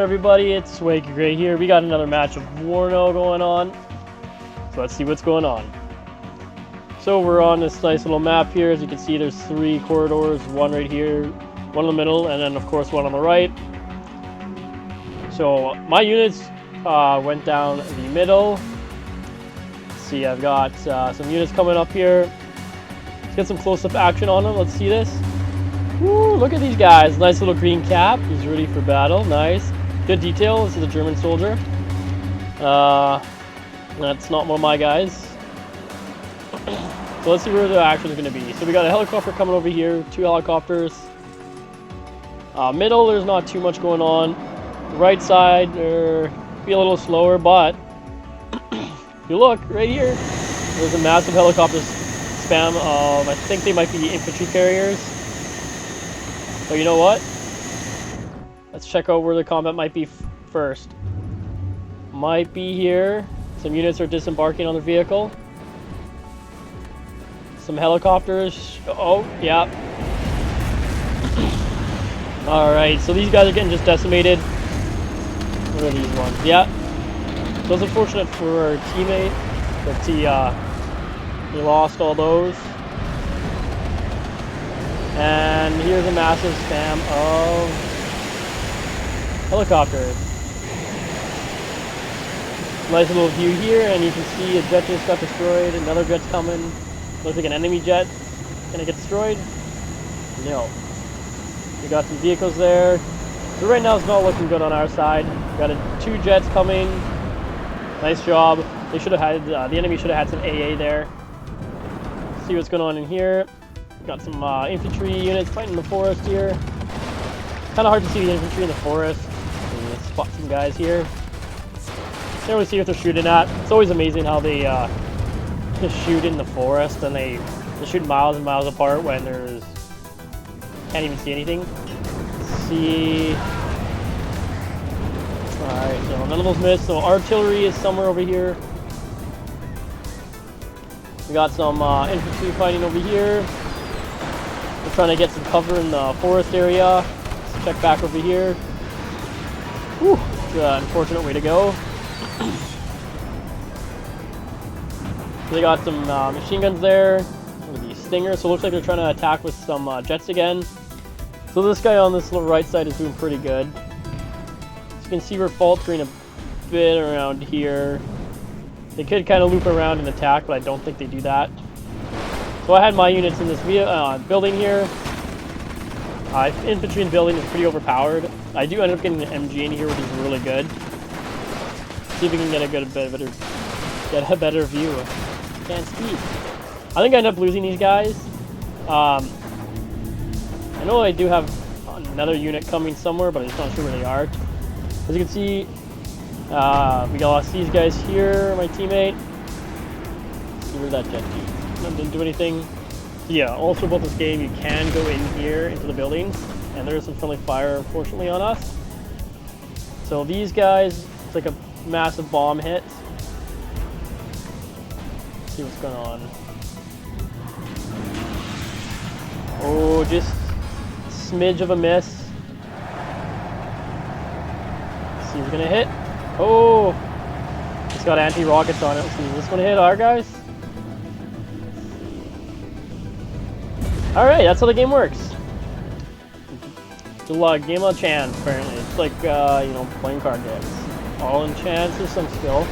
Everybody, it's Swag Gray here. We got another match of Warno going on. So let's see what's going on. So we're on this nice little map here. As you can see, there's 3 corridors, one right here, one in the middle, and then of course one on the right. So my units went down the middle. Let's see, I've got some units coming up here. Let's get some close-up action on them. Let's see this. Woo, look at these guys. Nice little green cap. He's ready for battle. Nice. Good detail. This is a German soldier. That's not one of my guys. So let's see where the action is going to be. So we got a helicopter coming over here. 2 helicopters. Middle, there's not too much going on. Right side, be a little slower, but if you look right here, there's a massive helicopter spam of, I think they might be infantry carriers. So you know what? Let's check out where the combat might be first. Might be here. Some units are disembarking on the vehicle. Some helicopters. Oh, yeah. Alright, so these guys are getting just decimated. What are these ones? Yeah. So it's unfortunate for our teammate that he lost all those. And here's a massive spam of helicopters. Nice little view here, and you can see a jet just got destroyed. Another jet's coming. Looks like an enemy jet. Gonna get destroyed? No. We got some vehicles there. So right now it's not looking good on our side. Got 2 jets coming. Nice job. They should have had the enemy should have had some AA there. See what's going on in here. Got some infantry units fighting in the forest here. Kind of hard to see the infantry in the forest. Let's spot some guys here. Can't really see what they're shooting at. It's always amazing how they just shoot in the forest and they shoot miles and miles apart when there's can't even see anything. Let's see. Alright, so none of those missed. So artillery is somewhere over here. We got some infantry fighting over here. We're trying to get some cover in the forest area. Let's check back over here. Whew, it's an unfortunate way to go. So they got some machine guns there. With these stingers, so it looks like they're trying to attack with some jets again. So this guy on this little right side is doing pretty good. So you can see we're faltering a bit around here. They could kind of loop around and attack, but I don't think they do that. So I had my units in this building here. Infantry in the building is pretty overpowered. I do end up getting an MG in here, which is really good. See if we can get a better view. Can't speak. I think I end up losing these guys. I know I do have another unit coming somewhere, but I'm just not sure where they are. As you can see, we lost these guys here. My teammate. Let's see where that jet didn't do anything. Yeah, also about this game, you can go in here into the buildings, and there is some friendly fire, unfortunately, on us. So these guys, it's like a massive bomb hit. Let's see what's going on. Oh, just a smidge of a miss. Let's see who's gonna hit. Oh, it's got anti-rockets on it. Let's see, is this gonna hit our guys? Alright, that's how the game works. It's a game of chance, apparently. It's like, you know, playing card games. All in chance, there's some skill.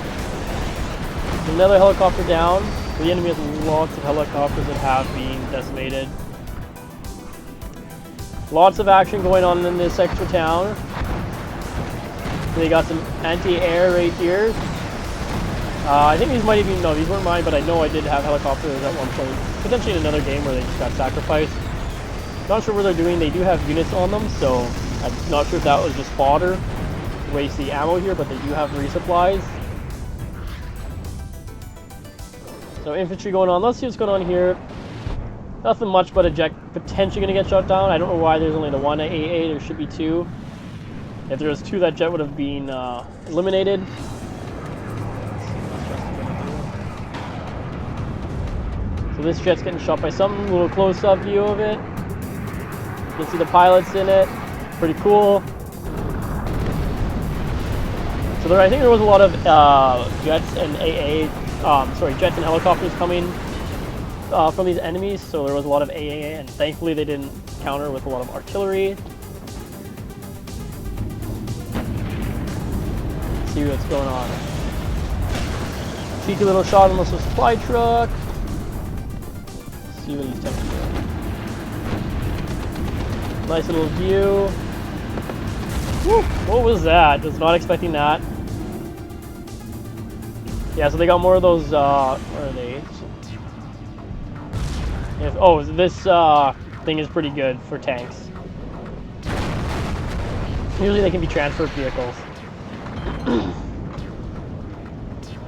Another helicopter down. The enemy has lots of helicopters that have been decimated. Lots of action going on in this extra town. They got some anti-air right here. I think these might even, no, these weren't mine, but I know I did have helicopters at one point. Potentially in another game where they just got sacrificed. Not sure what they're doing. They do have units on them, so I'm not sure if that was just fodder to waste the ammo here, but they do have resupplies. So infantry going on. Let's see what's going on here. Nothing much but a jet potentially going to get shot down. I don't know why there's only the 1 AA. There should be 2. If there was 2, that jet would have been eliminated. So this jet's getting shot by something. A little close-up view of it. You can see the pilots in it. Pretty cool. So I think there was a lot of jets and jets and helicopters coming from these enemies. So there was a lot of AA, and thankfully they didn't counter with a lot of artillery. Let's see what's going on. Cheeky little shot on the supply truck. Let's see what he's attempting to do. Nice little view. Woo, what was that? Was not expecting that. Yeah, so they got more of those, where are they? Oh, this thing is pretty good for tanks. Usually they can be transferred vehicles.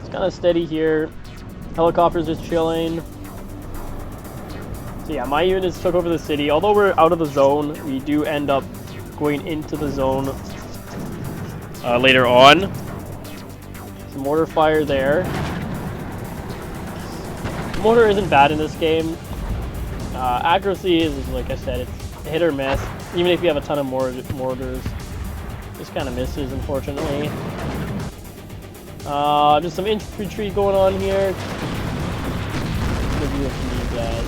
It's kind of steady here. Helicopters just chilling. So yeah, my units took over the city. Although we're out of the zone, we do end up going into the zone later on. Some mortar fire there. Mortar isn't bad in this game. Accuracy is, like I said, it's hit or miss. Even if you have a ton of mortars, just kind of misses, unfortunately. Just some infantry going on here. Review from these guys.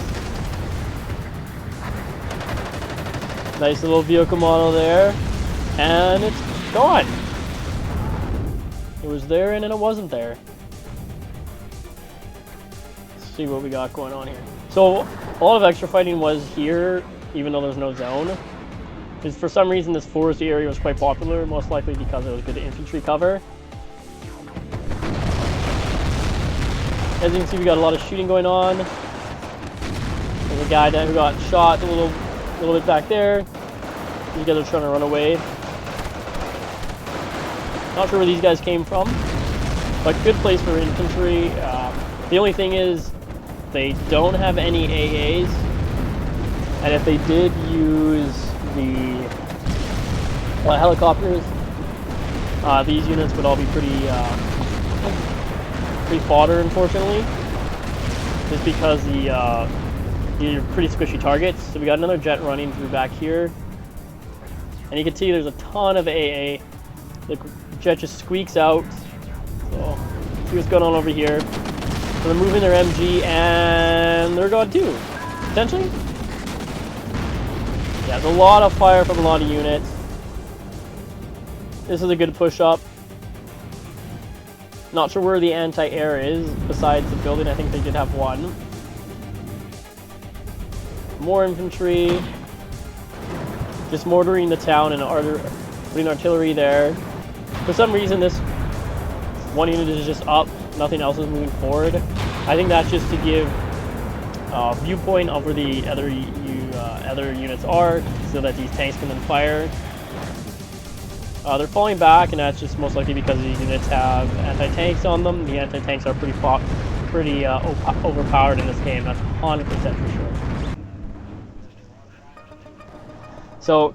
Nice little vehicle model there, and it's gone. It was there and then it wasn't there. Let's see what we got going on here. So a lot of extra fighting was here, even though there's no zone. Because for some reason this foresty area was quite popular, most likely because it was good infantry cover. As you can see, we got a lot of shooting going on. There's a guy who got shot a little bit back there. These guys are trying to run away. Not sure where these guys came from, but good place for infantry. The only thing is, they don't have any AAs, and if they did use the helicopters, these units would all be pretty fodder, unfortunately, just because these are pretty squishy targets. So we got another jet running through back here, and you can see there's a ton of AA. The jet just squeaks out. So see what's going on over here. So they're moving their MG, and they're gone too, potentially. Yeah, there's a lot of fire from a lot of units. This is a good push up. Not sure where the anti-air is besides the building. I think they did have one. More infantry. Just mortaring the town and putting artillery there. For some reason, this one unit is just up. Nothing else is moving forward. I think that's just to give a viewpoint of where the other units are, so that these tanks can then fire. They're falling back, and that's just most likely because these units have anti-tanks on them. The anti-tanks are pretty overpowered in this game. That's 100% for sure. So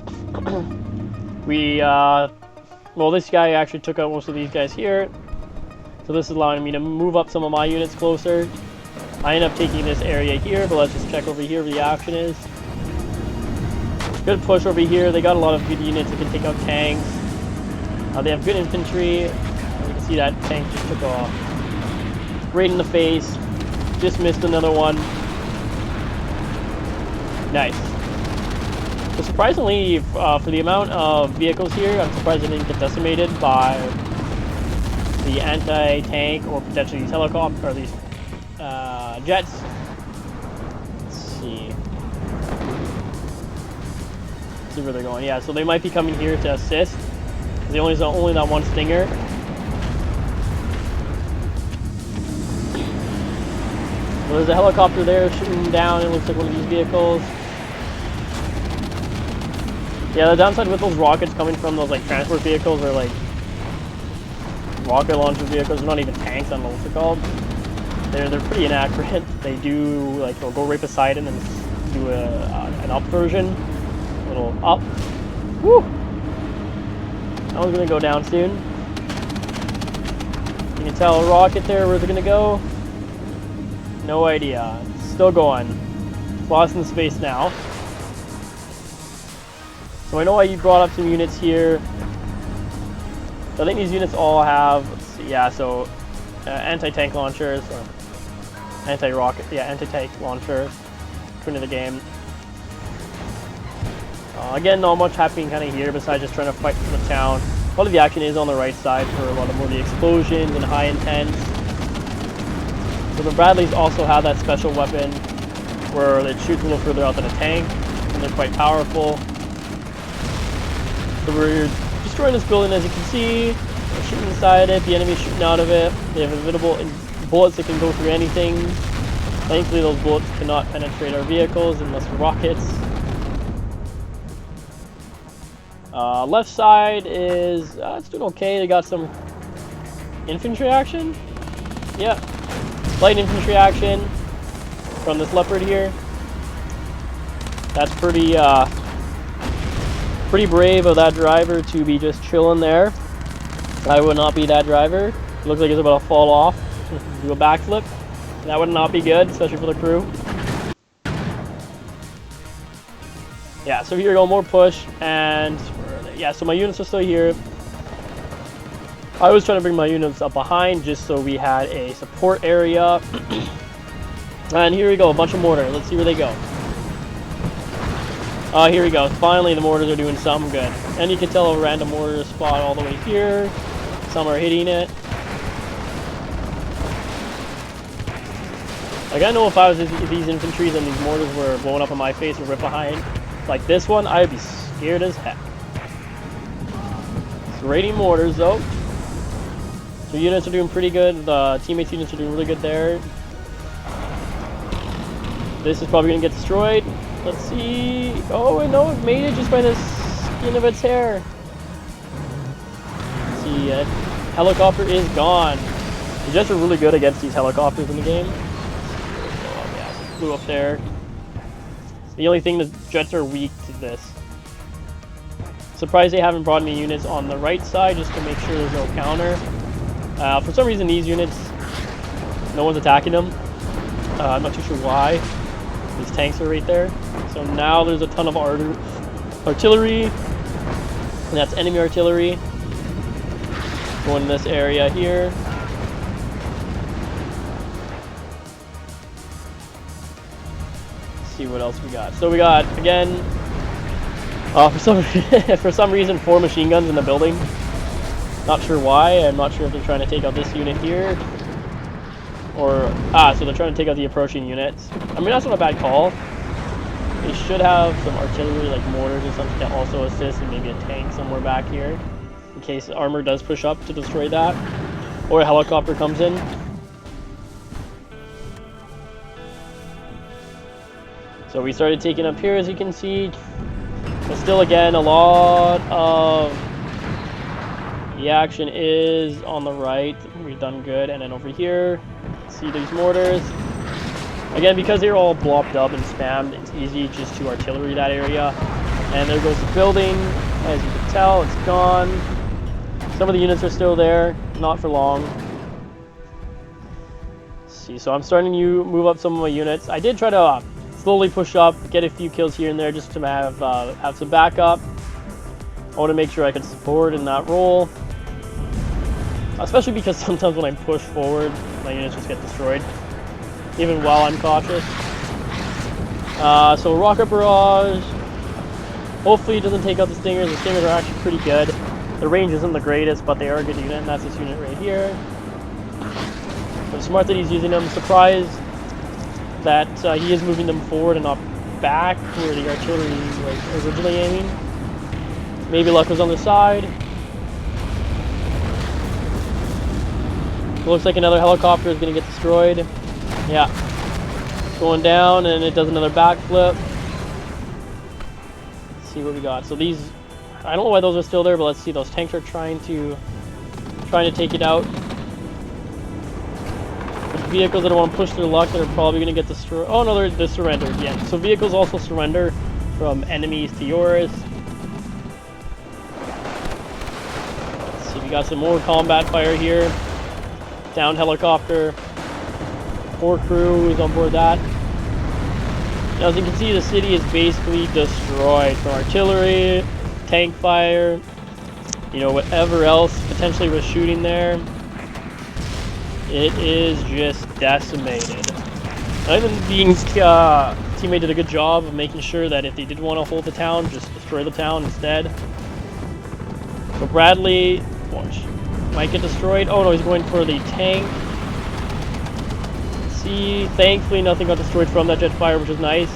well, this guy actually took out most of these guys here. So this is allowing me to move up some of my units closer. I end up taking this area here, but let's just check over here where the action is. Good push over here. They got a lot of good units that can take out tanks. They have good infantry. You can see that tank just took off right in the face. Just missed another one. Nice. So surprisingly, for the amount of vehicles here, I'm surprised they didn't get decimated by the anti-tank or potentially these helicopters or these jets. Let's see. Let's see where they're going. Yeah, so they might be coming here to assist. They only that one stinger. So there's a helicopter there shooting down. It looks like one of these vehicles. Yeah, the downside with those rockets coming from those like transport vehicles or like rocket launcher vehicles, they're not even tanks, I don't know what they're called. They're pretty inaccurate. They do like they'll go right beside it and do an up version, a little up. Woo! That one's gonna go down soon. You can tell a rocket there. Where's it gonna go? No idea. It's still going. It's lost in space now. So I know why you brought up some units here So I think these units all have, let's see, yeah, so anti-tank launchers, or anti-rocket, yeah, anti-tank launcher, twin of the game. Again, not much happening kind of here besides just trying to fight for the town. A lot of the action is on the right side for a lot of more of the explosions and high intense. So the Bradleys also have that special weapon where it shoots a little further out than a tank, and they're quite powerful. So we're destroying this building, as you can see. We're shooting inside it, the enemy's shooting out of it. They have invisible bullets that can go through anything. Thankfully those bullets cannot penetrate our vehicles unless they're rockets. Left side is, it's doing okay. They got some infantry action. Yeah, light infantry action from this Leopard here. That's pretty pretty brave of that driver to be just chilling there. I would not be that driver. It looks like he's about to fall off, do a backflip. That would not be good, especially for the crew. Yeah, so here we go, more push, and yeah, so my units are still here. I was trying to bring my units up behind just so we had a support area. And here we go, a bunch of mortar. Let's see where they go. Here we go. Finally, the mortars are doing something good. And you can tell a random mortar spot all the way here. Some are hitting it. Like, I know if I was these infantries and these mortars were blowing up in my face and right behind, like this one, I'd be scared as heck. It's raiding mortars though. So units are doing pretty good. The teammates' units are doing really good there. This is probably gonna get destroyed. Let's see. Oh, no, it made it just by the skin of its hair. Let's see, helicopter is gone. The Jets are really good against these helicopters in the game. Oh, yeah, it flew up there. The only thing the Jets are weak to this. Surprised they haven't brought any units on the right side just to make sure there's no counter. For some reason, these units, no one's attacking them. I'm not too sure why. These tanks are right there. So now there's a ton of artillery, and that's enemy artillery going in this area here. Let's see what else we got. So we got, again, for some reason, 4 machine guns in the building. Not sure why. I'm not sure if they're trying to take out this unit here. Or, so they're trying to take out the approaching units. I mean, that's not a bad call. They should have some artillery, like mortars or something, that also assist, and maybe a tank somewhere back here, in case armor does push up to destroy that, or a helicopter comes in. So we started taking up here, as you can see. But still, again, a lot of the action is on the right. We've done good. And then over here, see these mortars. Again, because they're all blocked up and spammed, it's easy just to artillery that area. And there goes the building. As you can tell, it's gone. Some of the units are still there, not for long. Let's see, so I'm starting to move up some of my units. I did try to slowly push up, get a few kills here and there just to have some backup. I want to make sure I could support in that role. Especially because sometimes when I push forward, my units just get destroyed, even while I'm cautious. So rocket barrage. Hopefully it doesn't take out the Stingers. The Stingers are actually pretty good. The range isn't the greatest, but they are a good unit, and that's this unit right here. I'm smart that he's using them. I'm surprised that he is moving them forward and not back where the artillery was originally aiming. Maybe luck was on the side. Looks like another helicopter is going to get destroyed. Yeah. Going down, and it does another backflip. Let's see what we got. So these, I don't know why those are still there, but let's see. Those tanks are trying to take it out. The vehicles that want to push their luck, that are probably going to get destroyed. Oh no, they're surrendered. Yeah. So vehicles also surrender from enemies to yours. Let's see. We got some more combat fire here. Down helicopter. Poor crew is on board that. Now, as you can see, the city is basically destroyed from artillery, tank fire, you know, whatever else potentially was shooting there. It is just decimated. I think teammate did a good job of making sure that if they did want to hold the town, just destroy the town instead. So Bradley might get destroyed. Oh no, he's going for the tank. See, thankfully nothing got destroyed from that jet fire, which is nice.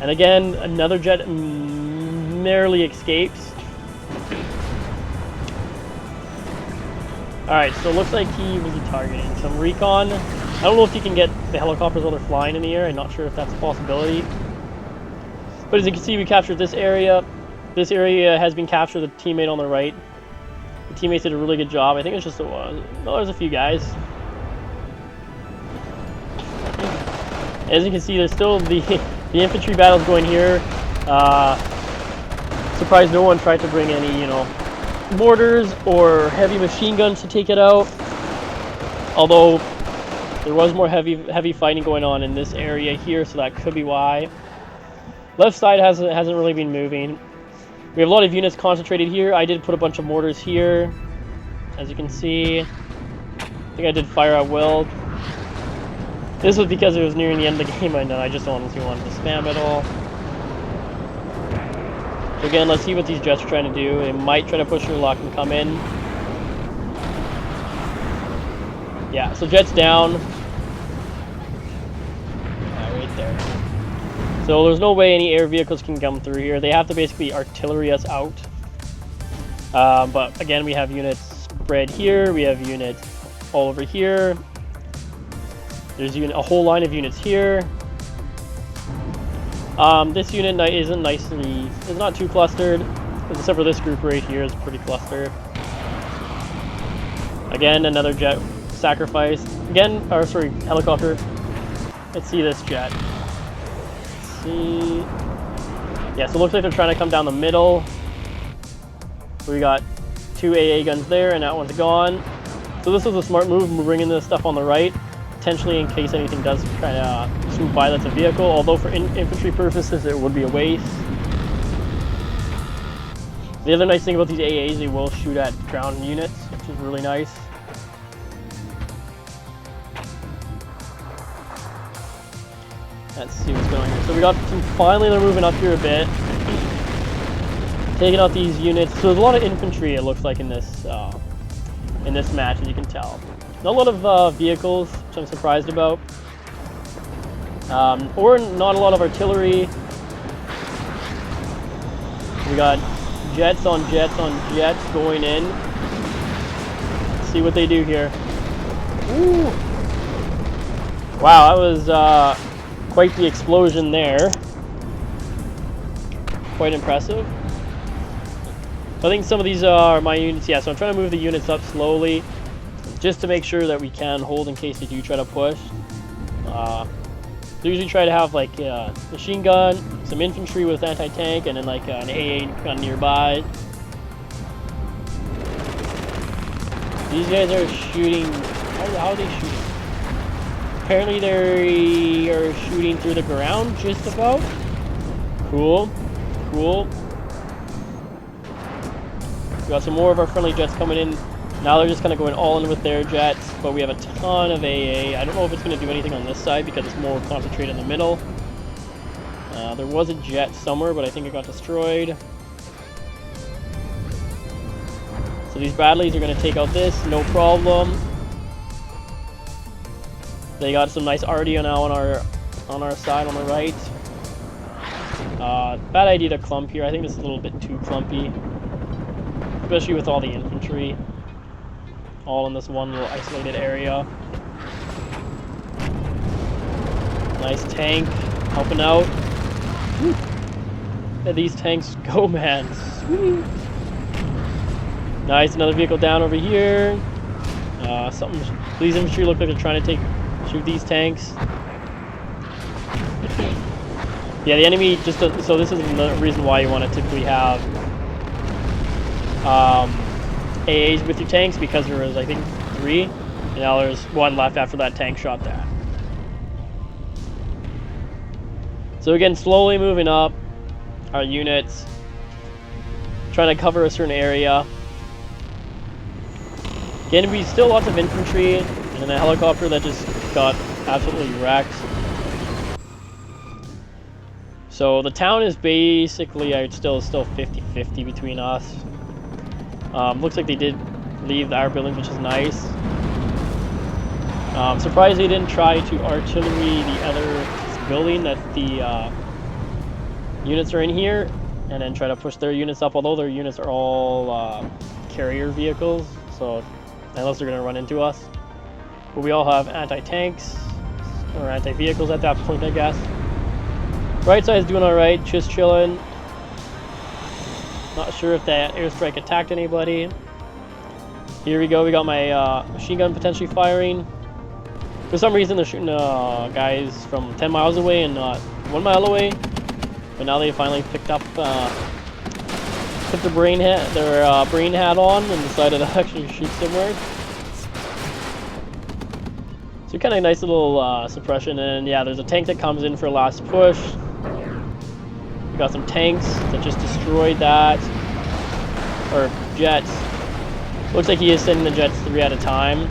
And again, another jet narrowly escapes. Alright, so it looks like he was targeting some recon. I don't know if you can get the helicopters while they're flying in the air. I'm not sure if that's a possibility. But as you can see, we captured this area. This area has been captured, the teammate on the right. The teammates did a really good job. I think it's just there's a few guys. As you can see, there's still the infantry battles going here. Surprised no one tried to bring any, mortars or heavy machine guns to take it out. Although there was more heavy fighting going on in this area here, so that could be why. Left side hasn't really been moving. We have a lot of units concentrated here. I did put a bunch of mortars here, as you can see. I think I did fire at will. This was because it was nearing the end of the game, and I just honestly wanted to spam it all. So again, let's see what these jets are trying to do. They might try to push their luck and come in. Yeah, so jets down. Right there. So there's no way any air vehicles can come through here. They have to basically artillery us out. But again, we have units spread here. We have units all over here. There's a whole line of units here. This unit is not too clustered, except for this group right here is pretty clustered. Again, another jet sacrifice. Again, helicopter. Let's see this jet. Let's see. Yeah, so it looks like they're trying to come down the middle. We got 2 AA guns there, and that one's gone. So this was a smart move. We're bringing this stuff on the right, potentially in case anything does kind of swoop by that's a vehicle. Although for infantry purposes, it would be a waste. The other nice thing about these AAs, they will shoot at ground units, which is really nice. Let's see what's going on. So we got finally they're moving up here a bit, taking out these units. So there's a lot of infantry, it looks like, in this match, as you can tell. Not a lot of vehicles, which I'm surprised about, or not a lot of artillery. We got jets on jets on jets going in. Let's see what they do here. Ooh. Wow, that was quite the explosion there. Quite impressive. I think some of these are my units. Yeah, so I'm trying to move the units up slowly, just to make sure that we can hold in case they do try to push. They usually try to have like a machine gun, some infantry with anti-tank, and then like an AA gun nearby. These guys are shooting. How are they shooting? Apparently they are shooting through the ground, just about. Cool, cool. We got some more of our friendly jets coming in. Now they're just kind of going all in with their jets, but we have a ton of AA. I don't know if it's going to do anything on this side because it's more concentrated in the middle. There was a jet somewhere, but I think it got destroyed. So these Bradleys are going to take out this, no problem. They got some nice arty now on our side on the right. Bad idea to clump here. I think this is a little bit too clumpy, especially with all the infantry all in this one little isolated area. Nice tank helping out. Woo. Let these tanks go, man. Sweet. Nice, another vehicle down over here. These infantry look like they're trying to shoot these tanks. Yeah, the enemy just does, so this is the reason why you want to typically have AAs with your tanks, because there was, I think, 3, and now there's 1 left after that tank shot that. So again, slowly moving up our units, trying to cover a certain area. Again, we still lots of infantry, and then a helicopter that just got absolutely wrecked. So the town is basically, I'd still 50-50 between us. Looks like they did leave our buildings, which is nice. Surprised they didn't try to artillery the other building that the units are in here, and then try to push their units up, although their units are all carrier vehicles, so unless they're going to run into us. But we all have anti-tanks, or anti-vehicles at that point, I guess. Right side is doing alright, just chilling. Not sure if that airstrike attacked anybody. Here we go, we got my machine gun potentially firing. For some reason they're shooting guys from 10 miles away and not 1 mile away. But now they finally picked up, put their brain hat on and decided to actually shoot somewhere. So kind of nice little suppression, and yeah, there's a tank that comes in for last push. We got some tanks that just destroyed that, or jets. Looks like he is sending the jets 3 at a time.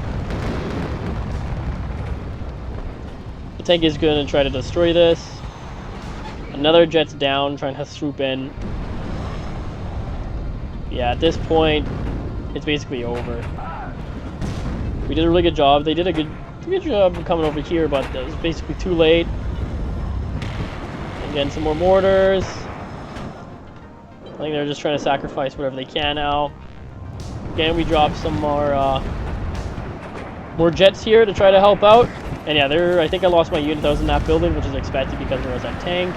The tank is going to try to destroy this. Another jet's down, trying to swoop in. Yeah, at this point, it's basically over. We did a really good job. They did a good job of coming over here, but it was basically too late. Again, some more mortars. I think they're just trying to sacrifice whatever they can now. Again, we dropped some more jets here to try to help out. And yeah, I think I lost my unit that was in that building, which is expected because there was that tank.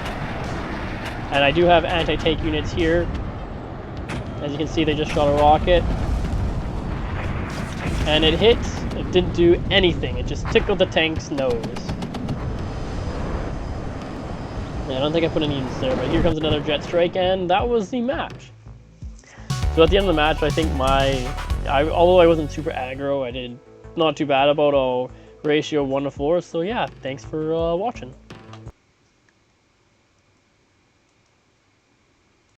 And I do have anti-tank units here. As you can see, they just shot a rocket. And it hit. It didn't do anything. It just tickled the tank's nose. Yeah, I don't think I put any units there, but here comes another jet strike, and that was the match. So at the end of the match, I think although I wasn't super aggro, I did not too bad, about a ratio of 1 to 4. So yeah, thanks for watching.